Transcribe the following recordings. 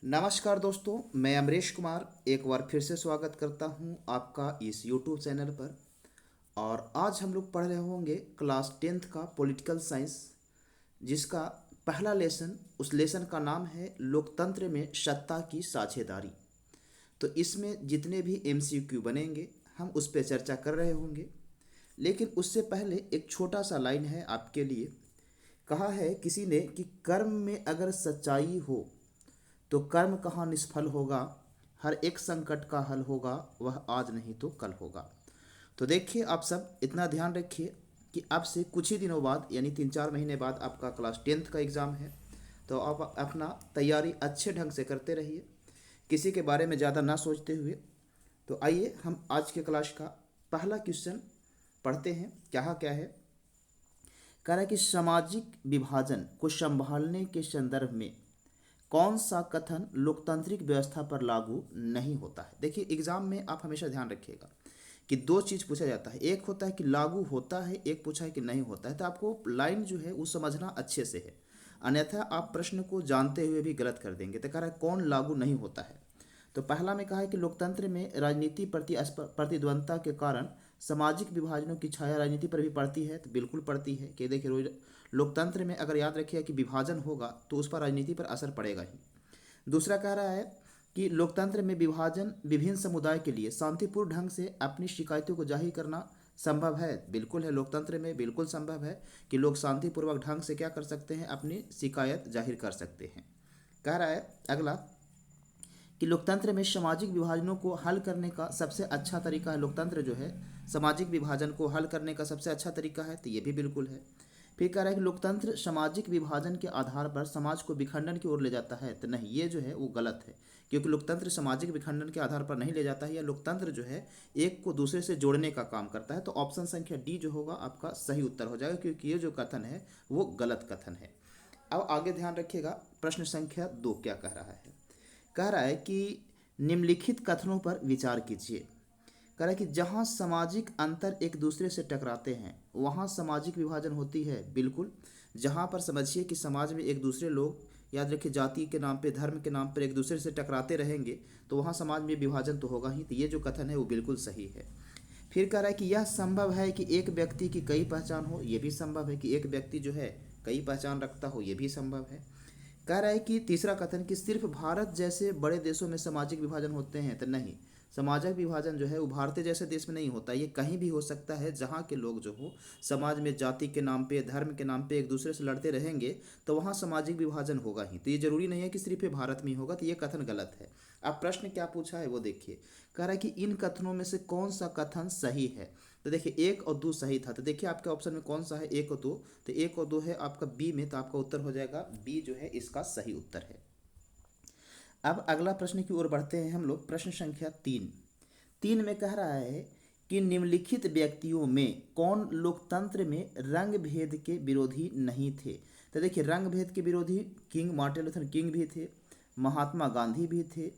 नमस्कार दोस्तों, मैं अमरीश कुमार एक बार फिर से स्वागत करता हूं आपका इस YouTube चैनल पर। और आज हम लोग पढ़ रहे होंगे क्लास 10th का पॉलिटिकल साइंस, जिसका पहला लेसन, उस लेसन का नाम है लोकतंत्र में सत्ता की साझेदारी। तो इसमें जितने भी MCQ बनेंगे हम उस पर चर्चा कर रहे होंगे। लेकिन उससे पहले एक छोटा सा लाइन है आपके लिए। कहा है किसी ने कि कर्म में अगर सच्चाई हो तो कर्म कहाँ निष्फल होगा, हर एक संकट का हल होगा, वह आज नहीं तो कल होगा। तो देखिए, आप सब इतना ध्यान रखिए कि अब से कुछ ही दिनों बाद यानी 3-4 महीने बाद आपका क्लास 10th का एग्ज़ाम है। तो आप अपना तैयारी अच्छे ढंग से करते रहिए, किसी के बारे में ज़्यादा ना सोचते हुए। तो आइए हम आज के क्लास का पहला क्वेश्चन पढ़ते हैं। क्या है? कह रहा है कि सामाजिक विभाजन को संभालने के संदर्भ में कौन सा कथन लोकतांत्रिक व्यवस्था पर लागू नहीं होता है। देखिए, एग्जाम में आप हमेशा ध्यान रखिएगा कि दो चीज़ पूछा जाता है। एक होता है कि लागू होता है, एक पूछा है कि नहीं होता है। तो आपको लाइन जो है वो समझना अच्छे से है, अन्यथा आप प्रश्न को जानते हुए भी गलत कर देंगे। तो कह रहा है कौन लागू नहीं होता है। तो पहला में कहा है कि लोकतंत्र में राजनीति प्रतिद्वंदता के कारण सामाजिक विभाजनों की छाया राजनीति पर भी पड़ती है। तो बिल्कुल पड़ती है कि देखिए, रोज लोकतंत्र में अगर याद रखिए कि विभाजन होगा तो उस पर राजनीति पर असर पड़ेगा ही। दूसरा कह रहा है कि लोकतंत्र में विभाजन विभिन्न समुदाय के लिए शांतिपूर्ण ढंग से अपनी शिकायतों को जाहिर करना संभव है। बिल्कुल है, लोकतंत्र में बिल्कुल संभव है कि लोग शांतिपूर्वक ढंग से क्या कर सकते हैं, अपनी शिकायत जाहिर कर सकते हैं। कह रहा है अगला कि लोकतंत्र में सामाजिक विभाजनों को हल करने का सबसे अच्छा तरीका है। लोकतंत्र जो है सामाजिक विभाजन को हल करने का सबसे अच्छा तरीका है, तो ये भी बिल्कुल है। फिर कह रहा है कि लोकतंत्र सामाजिक विभाजन के आधार पर समाज को विखंडन की ओर ले जाता है, तो नहीं, ये जो है वो गलत है। क्योंकि लोकतंत्र सामाजिक विखंडन के आधार पर नहीं ले जाता है। या लोकतंत्र जो है एक को दूसरे से जोड़ने का काम करता है। तो ऑप्शन संख्या डी जो होगा आपका सही उत्तर हो जाएगा, क्योंकि ये जो कथन है वो गलत कथन है। अब आगे ध्यान रखिएगा, प्रश्न संख्या 2 क्या कह रहा है। कह रहा है कि निम्नलिखित कथनों पर विचार कीजिए। कह रहा है कि जहाँ सामाजिक अंतर एक दूसरे से टकराते हैं वहाँ सामाजिक विभाजन होती है। बिल्कुल, जहाँ पर समझिए कि समाज में एक दूसरे लोग, याद रखिए, जाति के नाम पे, धर्म के नाम पर एक दूसरे से टकराते रहेंगे तो वहाँ समाज में विभाजन तो होगा ही। तो ये जो कथन है वो बिल्कुल सही है। फिर कह रहा है कि यह संभव है कि एक व्यक्ति की कई पहचान हो। ये भी संभव है कि एक व्यक्ति जो है कई पहचान रखता हो, ये भी संभव है। कह रहा है कि तीसरा कथन कि सिर्फ भारत जैसे बड़े देशों में सामाजिक विभाजन होते हैं, तो नहीं, सामाजिक विभाजन जो है वो भारत जैसे देश में नहीं होता। ये कहीं भी हो सकता है जहाँ के लोग जो हो समाज में जाति के नाम पे, धर्म के नाम पे एक दूसरे से लड़ते रहेंगे तो वहाँ सामाजिक विभाजन होगा ही। तो ये जरूरी नहीं है कि सिर्फ ये भारत में ही होगा। तो ये कथन गलत है। अब प्रश्न क्या पूछा है वो देखिए। कह रहा है कि इन कथनों में से कौन सा कथन सही है। तो देखिए, 1 और 2 सही था। तो देखिए आपके ऑप्शन में कौन सा है, 1 और 2। तो 1 और 2 है आपका बी में, तो आपका उत्तर हो जाएगा बी जो है इसका सही उत्तर है। अब अगला प्रश्न की ओर बढ़ते हैं हम लोग। प्रश्न संख्या 3। 3 में कह रहा है कि निम्नलिखित व्यक्तियों में कौन लोकतंत्र में रंग भेद के विरोधी नहीं थे। तो देखिए, रंग भेद के विरोधी किंग मार्टिन लूथर किंग भी थे, महात्मा गांधी भी थे,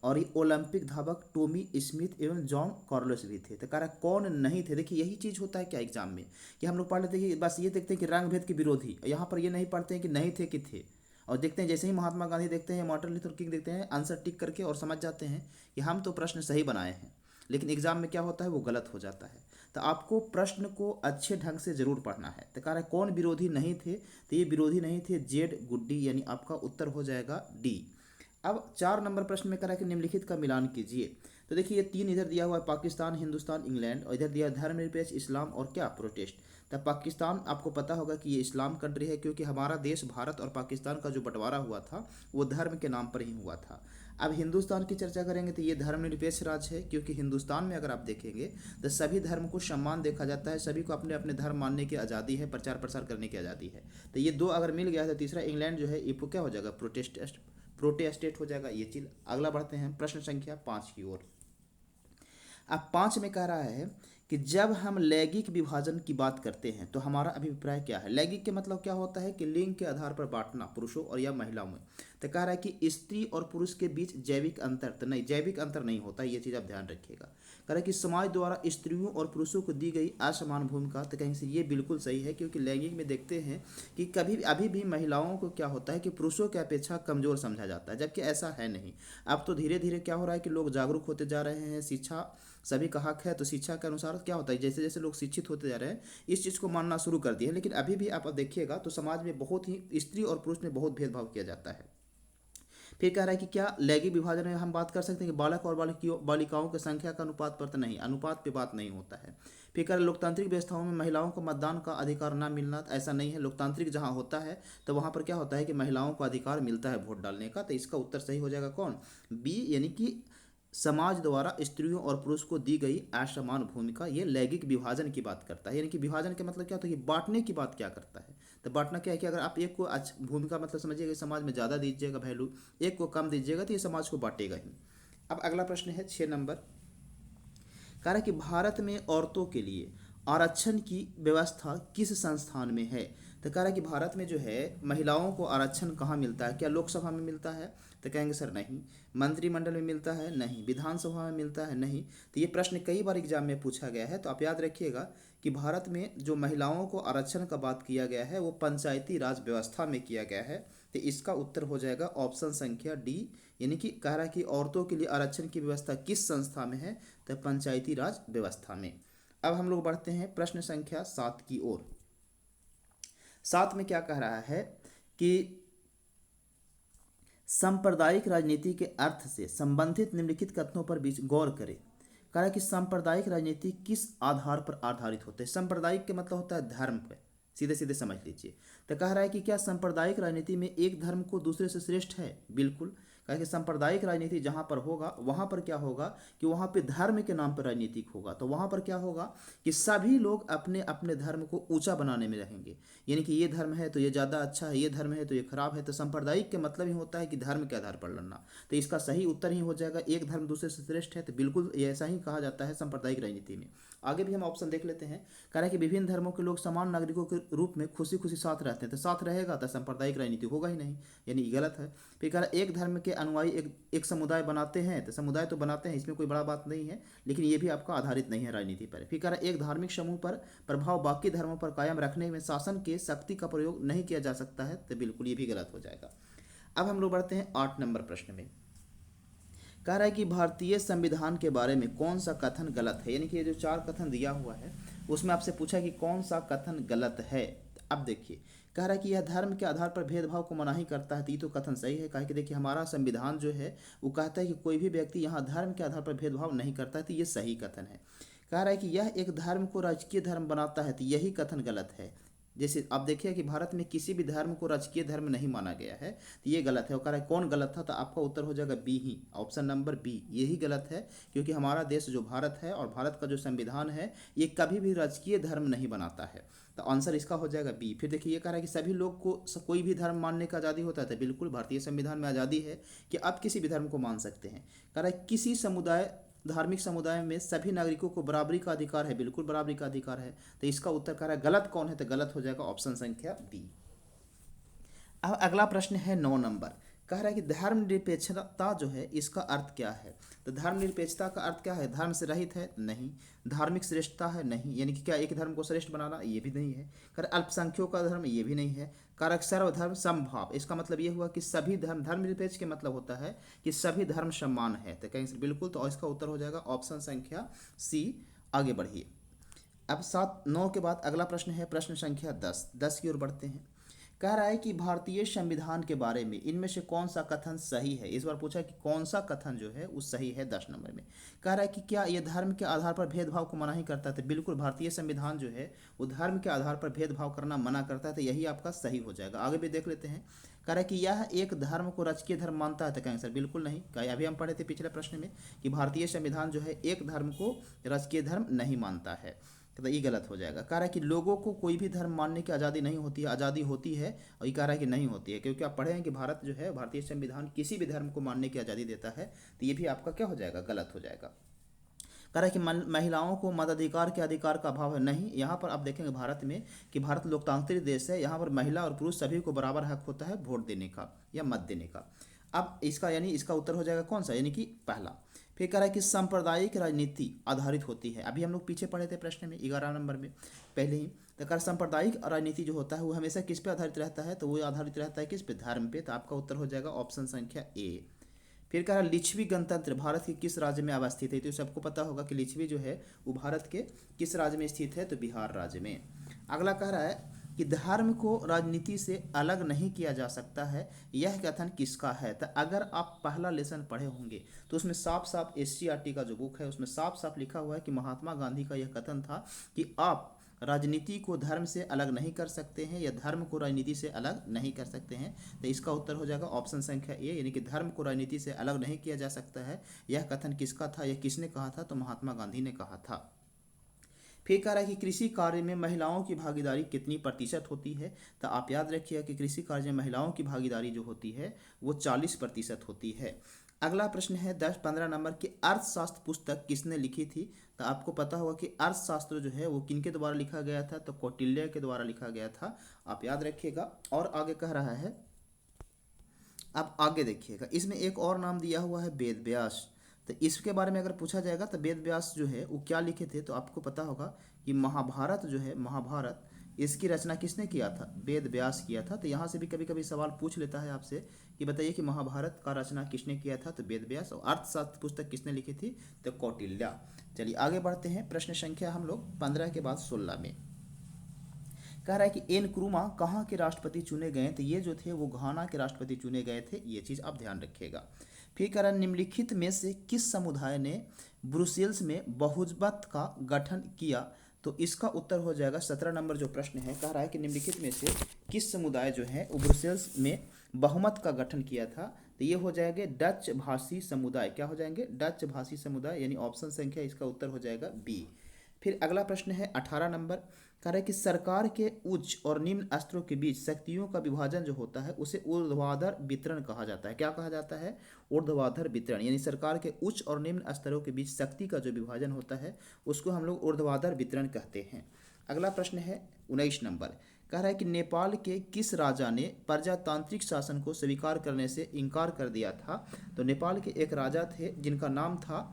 और ये ओलंपिक धावक टोमी स्मिथ एवं जॉन कार्लोस भी थे। तो कह रहा है कौन नहीं थे। देखिए, यही चीज़ होता है क्या एग्जाम में कि हम लोग पढ़ लेते हैं कि बस ये देखते हैं कि रंग भेद के विरोधी, यहाँ पर ये नहीं पढ़ते हैं कि नहीं थे कि थे। और देखते हैं जैसे ही महात्मा गांधी देखते हैं, मार्टिन लूथर किंग देखते हैं, आंसर टिक करके और समझ जाते हैं कि हम तो प्रश्न सही बनाए हैं। लेकिन एग्जाम में क्या होता है, वो गलत हो जाता है। तो आपको प्रश्न को अच्छे ढंग से जरूर पढ़ना है। तो कह रहा है कौन विरोधी नहीं थे। तो ये विरोधी नहीं थे जेड गुड्डी, यानी आपका उत्तर हो जाएगा डी। अब 4 नंबर प्रश्न में कह रहा है कि निम्नलिखित का मिलान कीजिए। तो देखिए, ये 3 इधर दिया हुआ है, पाकिस्तान, हिंदुस्तान, इंग्लैंड, और इधर दिया धर्मनिरपेक्ष, इस्लाम और क्या, प्रोटेस्ट। तब पाकिस्तान आपको पता होगा कि ये इस्लाम कंट्री है, क्योंकि हमारा देश भारत और पाकिस्तान का जो बंटवारा हुआ था वो धर्म के नाम पर ही हुआ था। अब हिंदुस्तान की चर्चा करेंगे तो ये धर्मनिरपेक्ष राज्य है, क्योंकि हिंदुस्तान में अगर आप देखेंगे तो सभी धर्म को सम्मान देखा जाता है, सभी को अपने अपने धर्म मानने की आज़ादी है, प्रचार प्रसार करने की आज़ादी है। तो ये 2 अगर मिल गया है तो तीसरा इंग्लैंड जो है ये क्या हो जाएगा, प्रोटेस्टेट हो जाएगा ये चीज़। अगला बढ़ते हैं प्रश्न संख्या 5 की ओर। अब 5 में कह रहा है कि जब हम लैंगिक विभाजन की बात करते हैं तो हमारा अभिप्राय क्या है। लैंगिक के मतलब क्या होता है कि लिंग के आधार पर बांटना पुरुषों और या महिलाओं में। तो कह रहा है कि स्त्री और पुरुष के बीच जैविक अंतर, तो नहीं, जैविक अंतर नहीं होता, ये चीज़ आप ध्यान रखिएगा। कह रहा है कि समाज द्वारा स्त्रियों और पुरुषों को दी गई असमान भूमिका, तो कहीं से ये बिल्कुल सही है, क्योंकि लैंगिक में देखते हैं कि कभी अभी भी महिलाओं को क्या होता है कि पुरुषों की अपेक्षा कमज़ोर समझा जाता है, जबकि ऐसा है नहीं। अब तो धीरे धीरे क्या हो रहा है कि लोग जागरूक होते जा रहे हैं, शिक्षा सभी का हक है, तो शिक्षा के अनुसार क्या होता है, जैसे जैसे लोग शिक्षित होते जा रहे हैं इस चीज़ को मानना शुरू कर दिए हैं। लेकिन अभी भी आप देखिएगा तो समाज में बहुत ही स्त्री और पुरुष में बहुत भेदभाव किया जाता है। फिर कह रहा है कि क्या लैंगिक विभाजन में हम बात कर सकते हैं कि बालक और बालिकाओं की संख्या का अनुपात पर, तो नहीं, अनुपात पे बात नहीं होता है। फिर कह रहा है लोकतांत्रिक व्यवस्थाओं में महिलाओं को मतदान का अधिकार ना मिलना, तो ऐसा नहीं है। लोकतांत्रिक जहाँ होता है तो वहाँ पर क्या होता है कि महिलाओं को अधिकार मिलता है वोट डालने का। तो इसका उत्तर सही हो जाएगा कौन, बी, यानी कि समाज द्वारा स्त्रियों और पुरुष को दी गई असमान भूमिका, ये लैंगिक विभाजन की बात करता है। यानी कि विभाजन के मतलब क्या होता है कि बांटने की बात क्या करता है। तो बांटना क्या है कि अगर आप एक को भूमिका मतलब समझिएगा समाज में ज़्यादा दीजिएगा वैल्यू, एक को कम दीजिएगा तो ये समाज को बांटेगा ही। अब अगला प्रश्न है 6 नंबर। कह रहा है कि भारत में औरतों के लिए आरक्षण की व्यवस्था किस संस्थान में है। तो कह रहा है कि भारत में जो है महिलाओं को आरक्षण कहाँ मिलता है, क्या लोकसभा में मिलता है, तो कहेंगे सर नहीं। मंत्रिमंडल में मिलता है, नहीं। विधानसभा में मिलता है, नहीं। तो ये प्रश्न कई बार एग्जाम में पूछा गया है, तो आप याद रखिएगा कि भारत में जो महिलाओं को आरक्षण का बात किया गया है वो पंचायती राज व्यवस्था में किया गया है। तो इसका उत्तर हो जाएगा ऑप्शन संख्या डी, यानी कि कह रहा है कि औरतों के लिए आरक्षण की व्यवस्था किस संस्था में है, तो पंचायती राज व्यवस्था में। अब हम लोग बढ़ते हैं प्रश्न संख्या 7 की ओर। 7 में क्या कह रहा है कि सांप्रदायिक राजनीति के अर्थ से संबंधित निम्नलिखित कथनों पर बीच गौर करें। कह रहा है कि सांप्रदायिक राजनीति किस आधार पर आधारित होते हैं। सांप्रदायिक के मतलब होता है धर्म पर, सीधे सीधे समझ लीजिए। तो कह रहा है कि क्या सांप्रदायिक राजनीति में एक धर्म को दूसरे से श्रेष्ठ है, बिल्कुल। कहा कि सांप्रदायिक राजनीति जहाँ पर होगा वहाँ पर क्या होगा कि वहाँ पे धर्म के नाम पर राजनीतिक होगा। तो वहाँ पर क्या होगा कि सभी लोग अपने अपने धर्म को ऊंचा बनाने में रहेंगे, यानी कि ये धर्म है तो ये ज़्यादा अच्छा है, ये धर्म है तो ये खराब है। तो सांप्रदायिक के मतलब ही होता है कि धर्म के आधार पर लड़ना। तो इसका सही उत्तर ही हो जाएगा एक धर्म दूसरे से श्रेष्ठ है, तो बिल्कुल ऐसा ही कहा जाता है सांप्रदायिक राजनीति में। आगे भी हम ऑप्शन देख लेते हैं। कह रहा है कि विभिन्न धर्मों के लोग समान नागरिकों के रूप में खुशी खुशी साथ रहते हैं। तो साथ रहेगा तो सांप्रदायिक राजनीति होगा ही नहीं, यानी गलत है। फिर कह रहा है एक धर्म के अनुयायी एक समुदाय बनाते हैं, तो समुदाय तो बनाते हैं, इसमें कोई बड़ा बात नहीं है, लेकिन ये भी आपका आधारित नहीं है राजनीति पर। फिर कह रहा है एक धार्मिक समूह पर प्रभाव बाकी धर्मों पर कायम रखने में शासन के शक्ति का प्रयोग नहीं किया जा सकता है, तो बिल्कुल ये भी गलत हो जाएगा। अब हम लोग बढ़ते हैं 8 नंबर प्रश्न में। कह रहा है कि भारतीय संविधान के बारे में कौन सा कथन गलत है, यानी कि ये जो 4 कथन दिया हुआ है उसमें आपसे पूछा कि कौन सा कथन गलत है। अब देखिए, कह रहा है कि यह धर्म के आधार पर भेदभाव को मनाही करता है, तो ये तो कथन सही है। कहा कि देखिए हमारा संविधान जो है वो कहता है कि कोई भी व्यक्ति यहाँ धर्म के आधार पर भेदभाव नहीं करता है, तो ये सही कथन है। कह रहा है कि यह एक धर्म को राजकीय धर्म बनाता है, तो यही कथन गलत है। जैसे आप देखिए कि भारत में किसी भी धर्म को राजकीय धर्म नहीं माना गया है, तो ये गलत है। वो कह रहा है कौन गलत था, तो आपका उत्तर हो जाएगा बी ही, ऑप्शन नंबर बी, यही गलत है। क्योंकि हमारा देश जो भारत है और भारत का जो संविधान है ये कभी भी राजकीय धर्म नहीं बनाता है, तो आंसर इसका हो जाएगा बी। फिर देखिए ये कह रहा है कि सभी लोग को कोई भी धर्म मानने का आज़ादी होता है, तो बिल्कुल भारतीय संविधान में आज़ादी है कि आप किसी भी धर्म को मान सकते हैं। कह रहा है किसी समुदाय धार्मिक समुदाय में सभी नागरिकों को बराबरी का अधिकार है, बिल्कुल बराबरी का अधिकार है। तो इसका उत्तर कह रहा है गलत कौन है, तो गलत हो जाएगा ऑप्शन संख्या बी। अब अगला प्रश्न है 9 नंबर। कह रहा है कि धर्मनिरपेक्षता जो है इसका अर्थ क्या है। तो धर्मनिरपेक्षता का अर्थ क्या है, धर्म से रहित है, नहीं। धार्मिक श्रेष्ठता है, नहीं, यानी कि क्या एक धर्म को श्रेष्ठ बनाना, ये भी नहीं है। कर अल्पसंख्यकों का धर्म, ये भी नहीं है। कारक सर्वधर्म समभाव, इसका मतलब ये हुआ कि सभी धर्म, धर्मनिरपेक्ष के मतलब होता है कि सभी धर्म समान है, तो कहीं से बिल्कुल, तो इसका उत्तर हो जाएगा ऑप्शन संख्या सी। आगे बढ़िए। अब 7 9 के बाद अगला प्रश्न है प्रश्न संख्या 10 की ओर बढ़ते हैं। कह रहा है कि भारतीय संविधान के बारे में इनमें से कौन सा कथन सही है। इस बार पूछा कि कौन सा कथन जो है वो सही है 10 नंबर में। कह रहा है कि क्या यह धर्म के आधार पर भेदभाव को मना ही करता है, तो बिल्कुल भारतीय संविधान जो है वो धर्म के आधार पर भेदभाव करना मना करता है, तो यही आपका सही हो जाएगा। आगे भी देख लेते हैं। कह रहा है कि यह एक धर्म को राजकीय धर्म मानता है, तो कहेंगे सर बिल्कुल नहीं। कहा अभी हम पढ़े थे पिछले प्रश्न में कि भारतीय संविधान जो है एक धर्म को राजकीय धर्म नहीं मानता है, तो ये गलत हो जाएगा। कह रहा है कि लोगों को कोई भी धर्म मानने की आज़ादी नहीं होती है, आज़ादी होती है, और ये कह रहा है कि नहीं होती है, क्योंकि आप पढ़े हैं कि भारत जो है भारतीय संविधान किसी भी धर्म को मानने की आज़ादी देता है, तो ये भी आपका क्या हो जाएगा, गलत हो जाएगा। कह रहा है कि महिलाओं को मताधिकार के अधिकार का अभाव है। नहीं, यहाँ पर आप देखेंगे भारत में कि भारत लोकतांत्रिक देश है, यहाँ पर महिला और पुरुष सभी को बराबर हक होता है वोट देने का या मत देने का। अब इसका यानी इसका उत्तर हो जाएगा कौन सा, यानी कि पहला। फिर कह रहा है कि सांप्रदायिक राजनीति आधारित होती है। अभी हम लोग पीछे पढ़े थे प्रश्न में 11 नंबर में पहले ही। तो कह सांप्रदायिक राजनीति जो होता है वो हमेशा किस पे आधारित रहता है, तो वो आधारित रहता है किस पे, धर्म पे। तो आपका उत्तर हो जाएगा ऑप्शन संख्या ए। फिर कह रहा लिच्छवी गणतंत्र भारत के किस राज्य में अवस्थित है। तो सबको पता होगा कि लिच्छवी जो है वो भारत के किस राज्य में स्थित है, तो बिहार राज्य में। अगला कह रहा है कि धर्म को राजनीति से अलग नहीं किया जा सकता है, यह कथन किसका है। तो अगर आप पहला लेसन पढ़े होंगे तो उसमें साफ साफ एससीईआरटी का जो बुक है उसमें साफ साफ लिखा हुआ है कि महात्मा गांधी का यह कथन था कि आप राजनीति को धर्म से अलग नहीं कर सकते हैं या धर्म को राजनीति से अलग नहीं कर सकते हैं। तो इसका उत्तर हो जाएगा ऑप्शन संख्या ए, यानी कि धर्म को राजनीति से अलग नहीं किया जा सकता है। यह कथन किसका था, यह किसने कहा था, तो महात्मा गांधी ने कहा था। फिर कह रहा है कि कृषि कार्य में महिलाओं की भागीदारी कितनी प्रतिशत होती है। तो आप याद रखिएगा कि कृषि कार्य में महिलाओं की भागीदारी जो होती है वो 40% होती है। अगला प्रश्न है 10-15 नंबर की अर्थशास्त्र पुस्तक किसने लिखी थी। तो आपको पता होगा कि अर्थशास्त्र जो है वो किनके द्वारा लिखा गया था, तो कौटिल्य के द्वारा लिखा गया था, आप याद रखिएगा। और आगे कह रहा है, अब आगे देखिएगा, इसमें एक और नाम दिया हुआ है वेद व्यास। तो इसके बारे में अगर पूछा जाएगा तो वेद व्यास जो है वो क्या लिखे थे, तो आपको पता होगा कि महाभारत जो है, महाभारत इसकी रचना किसने किया था, वेद व्यास किया था। तो यहाँ से भी कभी कभी सवाल पूछ लेता है आपसे कि बताइए कि महाभारत का रचना किसने किया था, तो वेद व्यास। और अर्थशास्त्र पुस्तक किसने लिखी थी, तो कौटिल्य। चलिए आगे बढ़ते हैं, प्रश्न संख्या हम लोग 15 के बाद 16 में। कह रहा है कि एन क्रूमा कहाँ के राष्ट्रपति चुने गए, तो ये जो थे वो घाना के राष्ट्रपति चुने गए थे, ये चीज़ आप ध्यान रखिएगा। फिर कह रहा है निम्नलिखित में से किस समुदाय ने ब्रुसेल्स में बहुमत का गठन किया। तो इसका उत्तर हो जाएगा 17 नंबर जो प्रश्न है। कह रहा है कि निम्नलिखित में से किस समुदाय जो है वो ब्रुसेल्स में बहुमत का गठन किया था। तो ये हो जाएंगे डच भाषी समुदाय। क्या हो जाएंगे, डच भाषी समुदाय, यानी ऑप्शन संख्या इसका उत्तर हो जाएगा बी। फिर अगला प्रश्न है 18 नंबर। कह रहा है कि सरकार के उच्च और निम्न स्तरों के बीच शक्तियों का विभाजन जो होता है उसे ऊर्ध्वाधर वितरण कहा जाता है। क्या कहा जाता है, ऊर्ध्वाधर वितरण, यानी सरकार के उच्च और निम्न स्तरों के बीच शक्ति का जो विभाजन होता है उसको हम लोग ऊर्ध्वाधर वितरण कहते हैं। अगला प्रश्न है 19 नंबर। कह रहा है कि नेपाल के किस राजा ने प्रजातांत्रिक शासन को स्वीकार करने से इनकार कर दिया था। तो नेपाल के एक राजा थे जिनका नाम था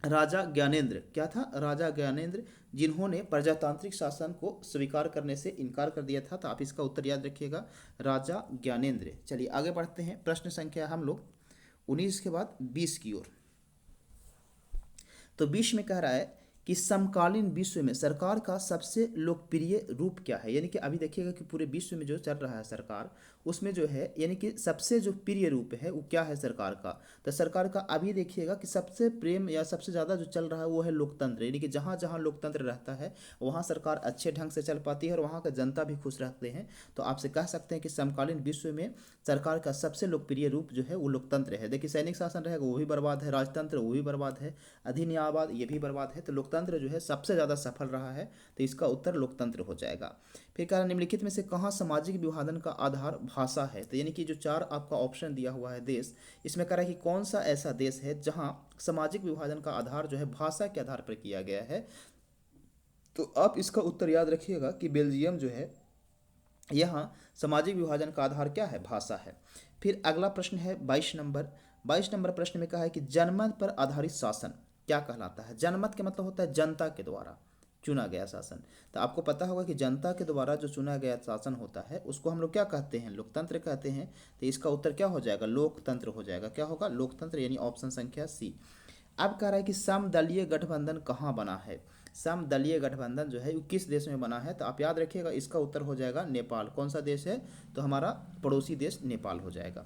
राजा ज्ञानेंद्र। क्या था, राजा ज्ञानेंद्र, जिन्होंने प्रजातांत्रिक शासन को स्वीकार करने से इनकार कर दिया था। तो आप इसका उत्तर याद रखिएगा, राजा ज्ञानेंद्र। चलिए आगे बढ़ते हैं, प्रश्न संख्या हम लोग 19 के बाद 20 की ओर। तो 20 में कह रहा है कि समकालीन विश्व में सरकार का सबसे लोकप्रिय रूप क्या है। यानी कि अभी देखिएगा कि पूरे विश्व में जो चल रहा है सरकार, उसमें जो है यानी कि सबसे जो प्रिय रूप है वो क्या है सरकार का। तो सरकार का अभी देखिएगा कि सबसे प्रेम या सबसे ज़्यादा जो चल रहा है वो है लोकतंत्र। यानी कि जहाँ जहाँ लोकतंत्र रहता है वहाँ सरकार अच्छे ढंग से चल पाती है और वहाँ का जनता भी खुश रहते हैं। तो आपसे कह सकते हैं कि समकालीन विश्व में सरकार का सबसे लोकप्रिय रूप जो है वो लोकतंत्र है। देखिए सैनिक शासन रहेगा वो भी बर्बाद है, राजतंत्र वो भी बर्बाद है, अधिनियावाद ये भी बर्बाद है। तो लोकतंत्र जो है सबसे ज़्यादा सफल रहा है, तो इसका उत्तर लोकतंत्र हो जाएगा। फिर कह रहा निम्नलिखित में से कहाँ सामाजिक विभाजन का आधार भाषा है। तो यानी कि जो 4 आपका ऑप्शन दिया हुआ है देश, इसमें कह रहा है कि कौन सा ऐसा देश है जहाँ सामाजिक विभाजन का आधार जो है भाषा के आधार पर किया गया है। तो आप इसका उत्तर याद रखिएगा कि बेल्जियम जो है, यहाँ सामाजिक विभाजन का आधार क्या है, भाषा है। फिर अगला प्रश्न है 22 नंबर। 22 नंबर प्रश्न में कहा है कि जनमत पर आधारित शासन क्या कहलाता है। जनमत का मतलब होता है जनता के द्वारा चुना गया शासन। तो आपको पता होगा कि जनता के द्वारा जो चुना गया शासन होता है उसको हम लोग क्या कहते हैं, लोकतंत्र कहते हैं। तो इसका उत्तर क्या हो जाएगा, लोकतंत्र हो जाएगा। क्या होगा, लोकतंत्र, यानी ऑप्शन संख्या सी। अब कह रहा है कि समदलीय गठबंधन कहाँ बना है। समदलीय गठबंधन जो है वो किस देश में बना है। तो आप याद रखिएगा इसका उत्तर हो जाएगा नेपाल। कौन सा देश है, तो हमारा पड़ोसी देश नेपाल हो जाएगा।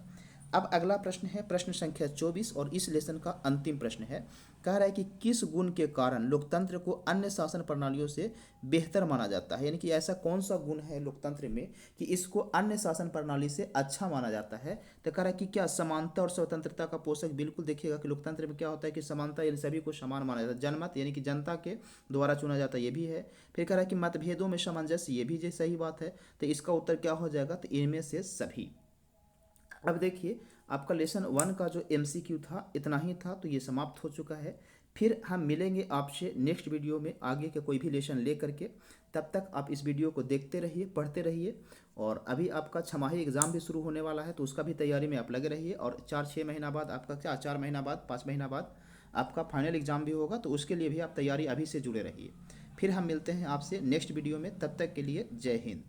अब अगला प्रश्न है प्रश्न संख्या 24 और इस लेसन का अंतिम प्रश्न है। कह रहा है कि किस गुण के कारण लोकतंत्र को अन्य शासन प्रणालियों से बेहतर माना जाता है। यानी कि ऐसा कौन सा गुण है लोकतंत्र में कि इसको अन्य शासन प्रणाली से अच्छा माना जाता है। तो कह रहा है कि क्या समानता और स्वतंत्रता का पोषक। बिल्कुल देखिएगा कि लोकतंत्र में क्या होता है कि समानता यानी सभी को समान माना जाता है। जनमत यानी कि जनता के द्वारा चुना जाता है, ये भी है। फिर कह रहा है कि मतभेदों में सामंजस्य, ये भी जो सही बात है। तो इसका उत्तर क्या हो जाएगा, तो इनमें से सभी। अब देखिए आपका लेसन 1 का जो MCQ था इतना ही था, तो ये समाप्त हो चुका है। फिर हम मिलेंगे आपसे नेक्स्ट वीडियो में आगे के कोई भी लेसन ले करके। तब तक आप इस वीडियो को देखते रहिए, पढ़ते रहिए। और अभी आपका छमाही एग्ज़ाम भी शुरू होने वाला है, तो उसका भी तैयारी में आप लगे रहिए। और 4-6 महीना बाद आपका, क्या 4 महीना बाद, 5 महीना बाद आपका फाइनल एग्ज़ाम भी होगा, तो उसके लिए भी आप तैयारी अभी से जुड़े रहिए। फिर हम मिलते हैं आपसे नेक्स्ट वीडियो में, तब तक के लिए जय हिंद।